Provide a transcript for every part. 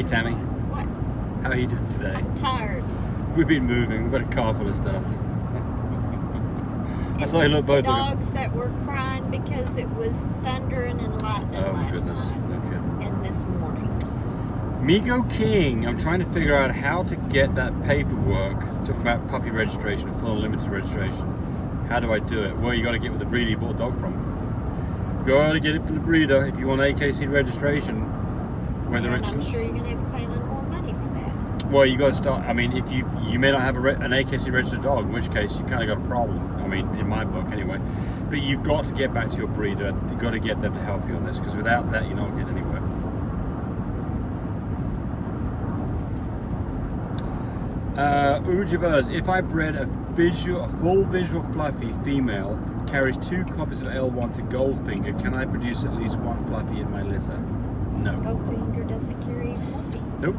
Hey Tammy, What? how are you doing today? I'm tired. We've been moving, we've got a car full of stuff. I And saw you look both of dogs that were crying because it was thundering and lightning Oh last goodness, night okay. and this morning. Migo King, I'm trying to figure out how to get that paperwork. Talking about puppy registration, full unlimited registration. How do I do it? Well, you got to get with the breeder you bought a dog from. You got to get it from the breeder if you want AKC registration. Whether And it's I'm sure you're going to have to pay a little more money for that. well, you got to start. I mean, if you may not have an AKC registered dog, in which case you kind of got a problem. I mean, in my book anyway. But you've got to get back to your breeder. You've got to get them to help you on this because without that, you're not getting anywhere. Ujabuz, if I bred a full visual fluffy female, carries 2 copies of L1 to Goldfinger, can I produce at least 1 fluffy in my litter? No. Goldfinger doesn't carry fluffy. Nope.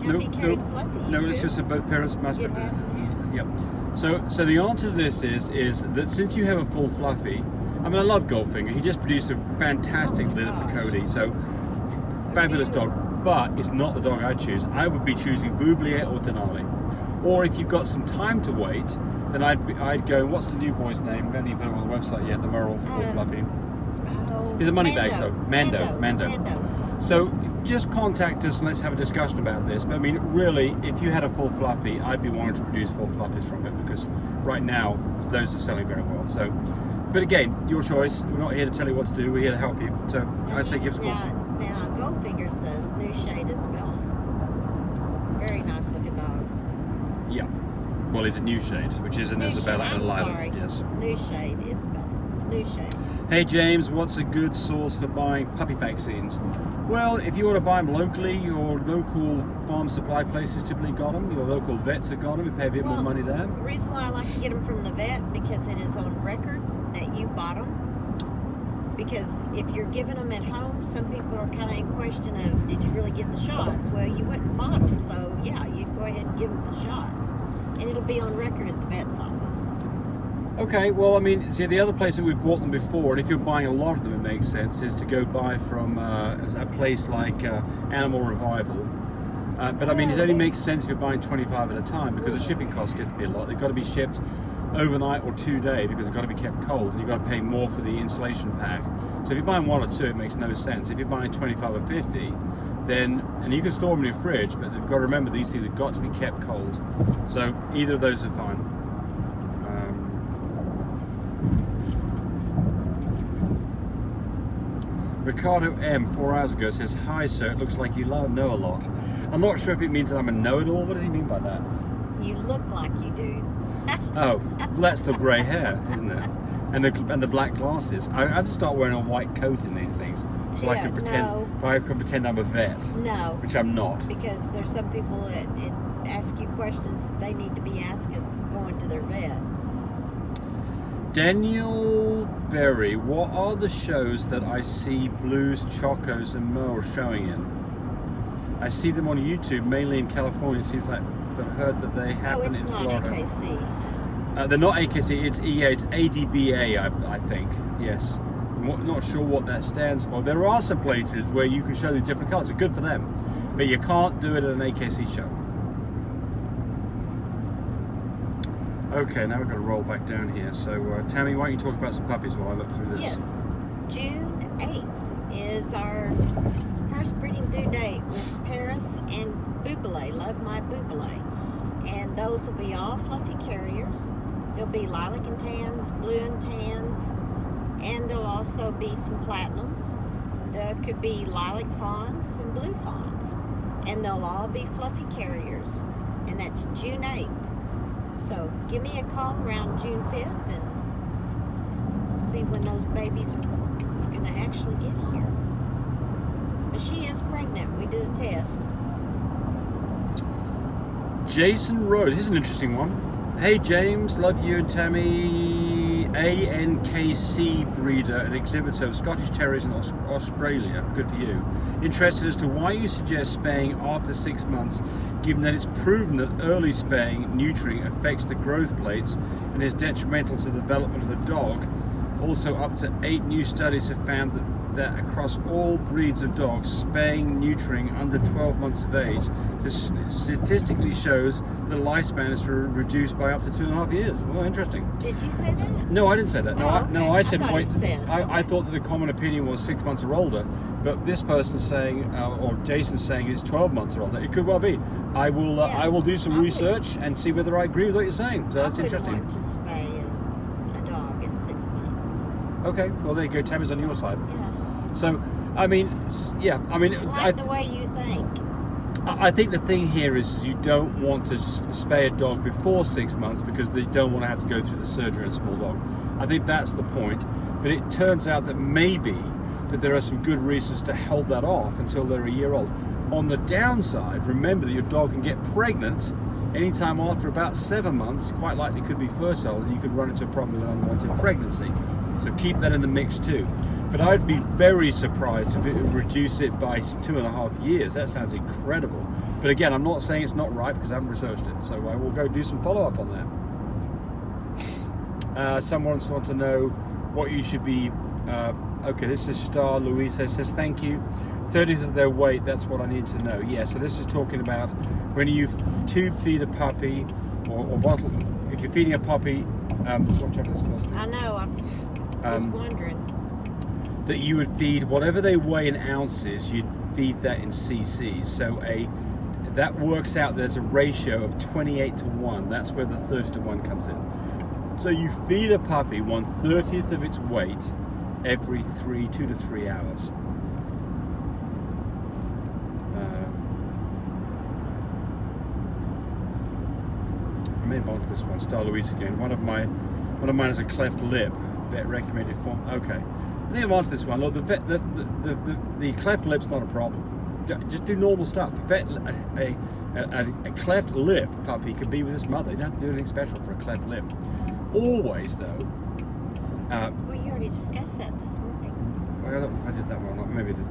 Now, if he carried fluffy, No, you it's could. just that both parents must You have. have to. Yep. So the answer to this is that since you have a full fluffy, I mean, I love Goldfinger. He just produced a fantastic litter for gosh. Cody. So fabulous dog, but it's not the dog I'd choose. I would be choosing Boublier or Denali. Or if you've got some time to wait, then I'd go. What's the new boy's name? We haven't even put it on the website yet. The Merle full fluffy. Oh, He's a money bag Mando. dog. Mando. So just contact us and let's have a discussion about this. But I mean, really, if you had a full fluffy, I'd be wanting to produce full fluffies from it because right now those are selling very well. So, but again, your choice. We're not here to tell you what to do. We're here to help you. So I'd say give us a call. Now, Goldfinger's a new shade Isabella. Very nice looking dog. Yeah. Well, he's a new shade, which is an New Isabella shade, and a I'm Lilac. sorry. Yes. New shade Isabella. New shade. Hey James, what's a good source for buying puppy vaccines? Well, if you want to buy them locally, your local farm supply places typically got them. Your local vets have got them. You pay a bit more money there. The reason why I like to get them from the vet because it is on record that you bought them. Because if you're giving them at home, some people are kind of in question of, did you really give the shots? Well, you went and bought them, so yeah, you go ahead and give them the shots. And it'll be on record at the vet's office. Okay, well, I mean, see, the other place that we've bought them before, and if you're buying a lot of them, it makes sense, is to go buy from a place like Animal Revival. But I mean, it only makes sense if you're buying 25 at a time because the shipping costs get to be a lot. They've got to be shipped overnight or 2 days because they've got to be kept cold, and you've got to pay more for the insulation pack. So if you're buying 1 or 2, it makes no sense. If you're buying 25 or 50, then, and you can store them in your fridge, but they've got to remember these things have got to be kept cold. So either of those are fine. Ricardo M 4 hours ago says, "Hi sir, it looks like you know a lot." I'm not sure if it means that I'm a know-it-all. What does he mean by that? You look like you do. Oh, well, that's the grey hair, isn't it? And the black glasses. I have to start wearing a white coat in these things so I Yeah, can pretend. no. I can pretend I'm a vet, No, which I'm not. because there's some people that ask you questions that they need to be asking going to their vet. Daniel Berry, what are the shows that I see Blues, Chocos, and Merle showing in? I see them on YouTube, mainly in California. It seems like I've heard that they happen it's in not Florida. AKC. They're not AKC, it's EA, it's ADBA, I think, yes. I'm not sure what that stands for. There are some places where you can show these different colours, it's good for them, but you can't do it at an AKC show. Okay, now we've got to roll back down here. So, Tammy, why don't you talk about some puppies while I look through this? Yes. June 8th is our first breeding due date with Paris and Boublier, Love My Boublier. And those will be all fluffy carriers. There'll be lilac and tans, blue and tans, and there'll also be some platinums. There could be lilac fawns and blue fawns. And they'll all be fluffy carriers. And that's June 8th. So give me a call around June 5th and we'll see when those babies are going to actually get here. But she is pregnant. We did a test. Jason Rose, here's an interesting one. Hey James, love you and Tammy. ANKC breeder and exhibitor of Scottish Terriers in Australia. Good for you. Interested as to why you suggest spaying after 6 months, given that it's proven that early spaying, neutering affects the growth plates and is detrimental to the development of the dog. Also, up to 8 new studies have found that that across all breeds of dogs, spaying, neutering under 12 months of age, this statistically shows the lifespan is reduced by up to 2.5 years. Well, interesting. Did you say that? No, I didn't say that. No, Oh, okay. I said, I thought wait, you said. I thought that the common opinion was 6 months or older, but this person's saying, or Jason's saying, it's 12 months or older. It could well be. I will do some I would- research and see whether I agree with what you're saying. So that's I wouldn't interesting. want to spay a dog at 6 months. Okay, well there you go. Tammy's on your side. Yeah. So, I mean, yeah, I mean, Like the way you think. I think the thing here is you don't want to spay a dog before 6 months because they don't want to have to go through the surgery on a small dog. I think that's the point. But it turns out that maybe that there are some good reasons to hold that off until they're a year old. On the downside, remember that your dog can get pregnant anytime after about 7 months, quite likely could be fertile, and you could run into a problem with an unwanted pregnancy. So keep that in the mix too. But I'd be very surprised if it would reduce it by 2.5 years. That sounds incredible. But again, I'm not saying it's not right because I haven't researched it. So I will go do some follow-up on that. Someone wants to know what you should be. Okay, this is Star Louisa says thank you. 30th of their weight, that's what I need to know. Yeah, so this is talking about when you tube feed a puppy or bottle, if you're feeding a puppy, watch out this person. I know, I was wondering. That you would feed whatever they weigh in ounces, you'd feed that in cc's. So that works out, there's a ratio of 28 to 1. That's where the 30 to 1 comes in. So you feed a puppy 1/30th of its weight every 2 to 3 hours. I may have answered this one. Star Louise again. One of mine has a cleft lip. Vet recommended form. Okay. I think I've answered this one. Look, the cleft lip's not a problem. Just do normal stuff. A cleft lip puppy can be with its mother. You don't have to do anything special for a cleft lip. Always, though. Well, you already discussed that this morning. I don't know if I did that one or not. Maybe I did.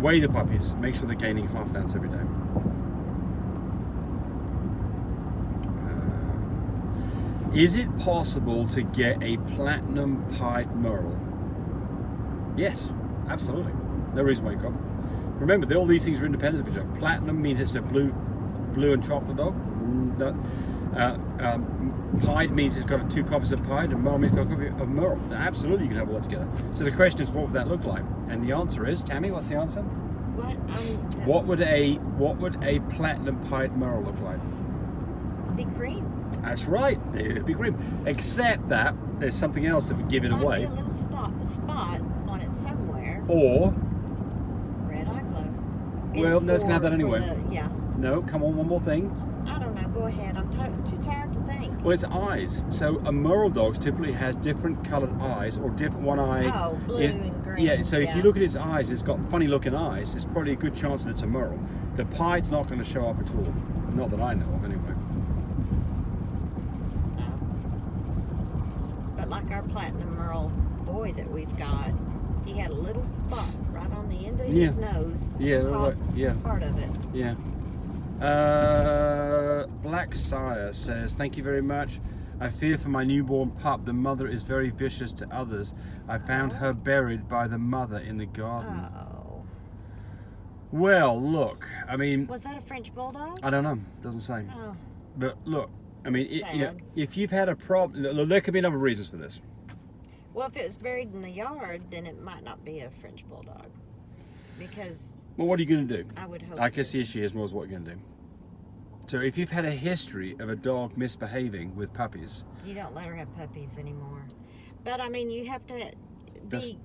Weigh the puppies. Make sure they're gaining half an ounce every day. Is it possible to get a platinum pied merle? Yes, absolutely. No reason why you can't. Remember, all these things are independent of each other. Platinum means it's a blue and chocolate dog. Pied means it's got 2 copies of pied, and merle means it's got a copy of merle. Absolutely, you can have all that together. So the question is, what would that look like? And the answer is, Tammy, what's the answer? What? What would a platinum pied merle look like? Be cream. That's right. It'd be cream. Except that there's something else that would give it Might away. be a little spot on it somewhere. Or Red eye glow. Well, no, it's gonna have that anyway. Yeah. No, come on, one more thing. I don't know. Go ahead. I'm too tired to think. Well, it's eyes. So a merle dog typically has different coloured eyes, or different one eye. Oh, blue and green. Yeah. So if you look at its eyes, it's got funny looking eyes. It's probably a good chance that it's a merle. The pied's not going to show up at all. Not that I know of, anyway. No. But like our platinum merle boy that we've got, he had a little spot right on the end of his nose. Yeah. The top Right. Yeah. part of it. Yeah. Black Sire says, thank you very much. I fear for my newborn pup. The mother is very vicious to others. I found her buried by the mother in the garden. Oh. Well, look, I mean, Was that a French bulldog? I don't know. Doesn't say. Oh. But look, I mean, That's you know, sad. if you've had a problem, there could be a number of reasons for this. Well, if it was buried in the yard, then it might not be a French bulldog. Because Well, what are you going to do? I would hope. I guess the issue is more is what you're going to do. So if you've had a history of a dog misbehaving with puppies, You don't let her have puppies anymore. But I mean, you have to be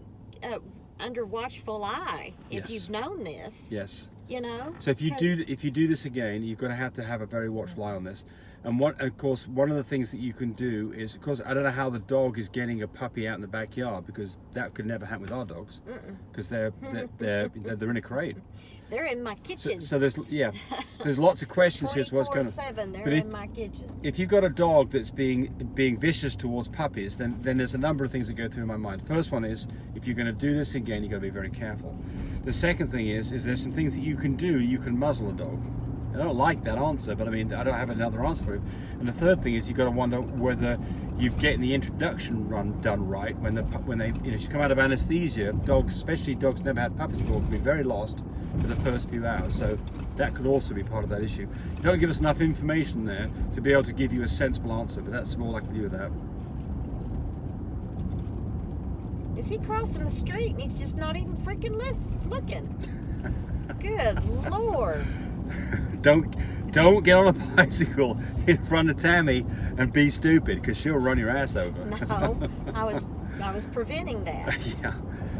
under watchful eye if Yes. you've known this. yes. You know. So if you do this again, you're going to have a very watchful eye on this. And of course, one of the things that you can do is, of course, I don't know how the dog is getting a puppy out in the backyard, because that could never happen with our dogs, because they're in a crate. They're in my kitchen. So there's lots of questions here as to what's going on. 24/7, they're But in my kitchen. If you've got a dog that's being vicious towards puppies, then there's a number of things that go through my mind. First one is, if you're going to do this again, you've got to be very careful. The second thing is there's some things that you can do. You can muzzle a dog. I don't like that answer, but I mean, I don't have another answer for it. And the third thing is, you've got to wonder whether you're getting the introduction run done right. When they she's come out of anesthesia, dogs, especially dogs never had puppies before, can be very lost for the first few hours. So that could also be part of that issue. You don't give us enough information there to be able to give you a sensible answer, but that's all I can do with that. Is he crossing the street and he's just not even freaking looking? Good Lord. Don't get on a bicycle in front of Tammy and be stupid, because she'll run your ass over. No, I was preventing that. Yeah.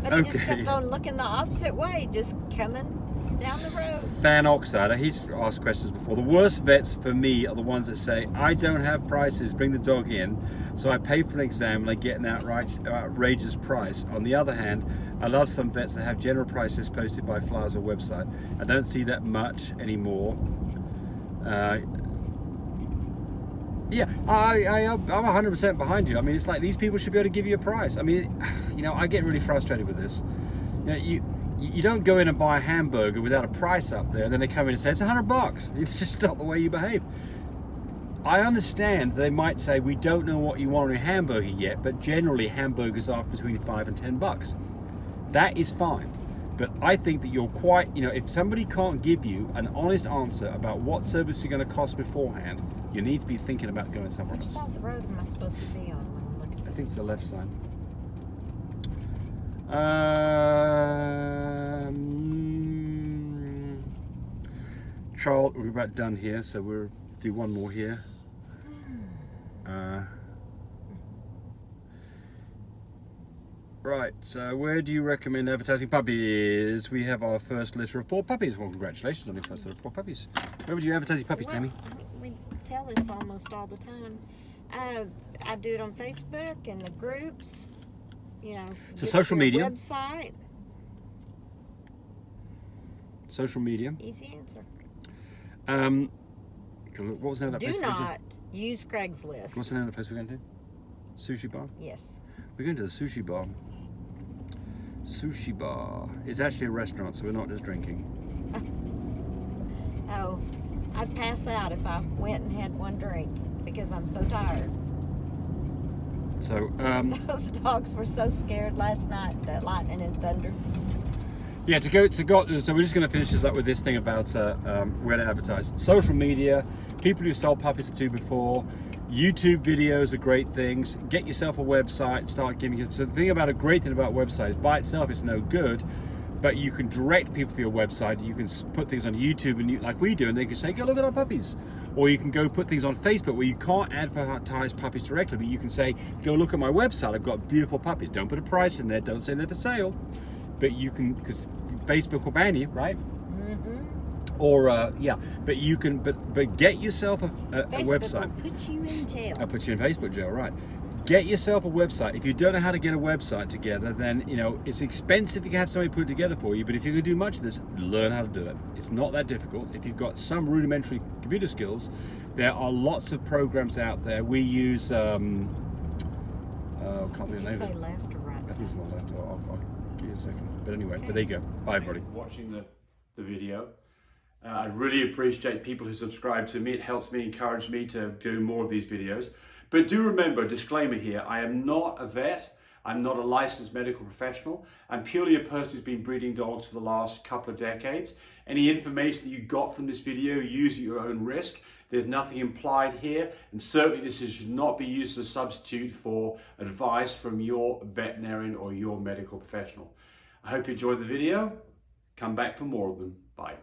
But he just kept on looking the opposite way, just coming down the road. Fan Oxider, he's asked questions before. The worst vets for me are the ones that say, I don't have prices, bring the dog in, so I pay for an exam and I get an outrageous price. On the other hand, I love some vets that have general prices posted by flyers or website. I don't see that much anymore. Yeah, I'm 100% behind you. I mean, it's like these people should be able to give you a price. I mean, you know, I get really frustrated with this. You know, you don't go in and buy a hamburger without a price up there, and then they come in and say it's $100. It's just not the way you behave. I understand they might say we don't know what you want in a hamburger yet, but generally hamburgers are between $5 and $10. That is fine. But I think that you're quite, you know, if somebody can't give you an honest answer about what service you're going to cost beforehand, you need to be thinking about going somewhere Which else. side of the road am I supposed to be on when I'm looking at I think it's the left side. Charles, we're about done here, so we'll do one more here. Right, so where do you recommend advertising puppies? We have our first litter of 4 puppies. Well, congratulations on your first litter of 4 puppies. Where would you advertise your puppies, well, Tammy? we tell this almost all the time. I do it on Facebook and the groups, you know. So get social your media. Website. Social media. Easy answer. What was the name of that place? Do not use Craigslist. What's the name of the place we're going to? Sushi bar? Yes. We're going to the sushi bar. Sushi bar. It's actually a restaurant, so we're not just drinking. Oh, I'd pass out if I went and had one drink because I'm so tired. So, Those dogs were so scared last night, that lightning and thunder. yeah, so we're just going to finish this up with this thing about where to advertise. Social media, people who sold puppies to before, YouTube videos are great things. Get yourself a website, start giving it. So the thing about a great thing about websites, by itself it's no good, but you can direct people to your website. You can put things on YouTube and like we do, and they can say, go look at our puppies. Or you can go put things on Facebook where you can't advertise puppies directly, but you can say, go look at my website, I've got beautiful puppies. Don't put a price in there, don't say they're for sale. But you can, because Facebook will ban you, right? Mm-hmm. Or yeah, but you can, but get yourself a website. Will put you in jail. I'll put you in Facebook jail, right? Get yourself a website. If you don't know how to get a website together, then you know it's expensive. You can have somebody put it together for you, but if you can do much of this, learn how to do it. It's not that difficult. If you've got some rudimentary computer skills, there are lots of programs out there. We use can't think Did of you the say name. left or right I think side? it's on the left. I'll give you a second. But anyway, but there you go. Bye, everybody. Watching the video. I really appreciate people who subscribe to me. It helps me, encourage me to do more of these videos. But do remember, disclaimer here, I am not a vet. I'm not a licensed medical professional. I'm purely a person who's been breeding dogs for the last couple of decades. Any information that you got from this video, use at your own risk. There's nothing implied here, and certainly this should not be used as a substitute for advice from your veterinarian or your medical professional. I hope you enjoyed the video. Come back for more of them. Bye.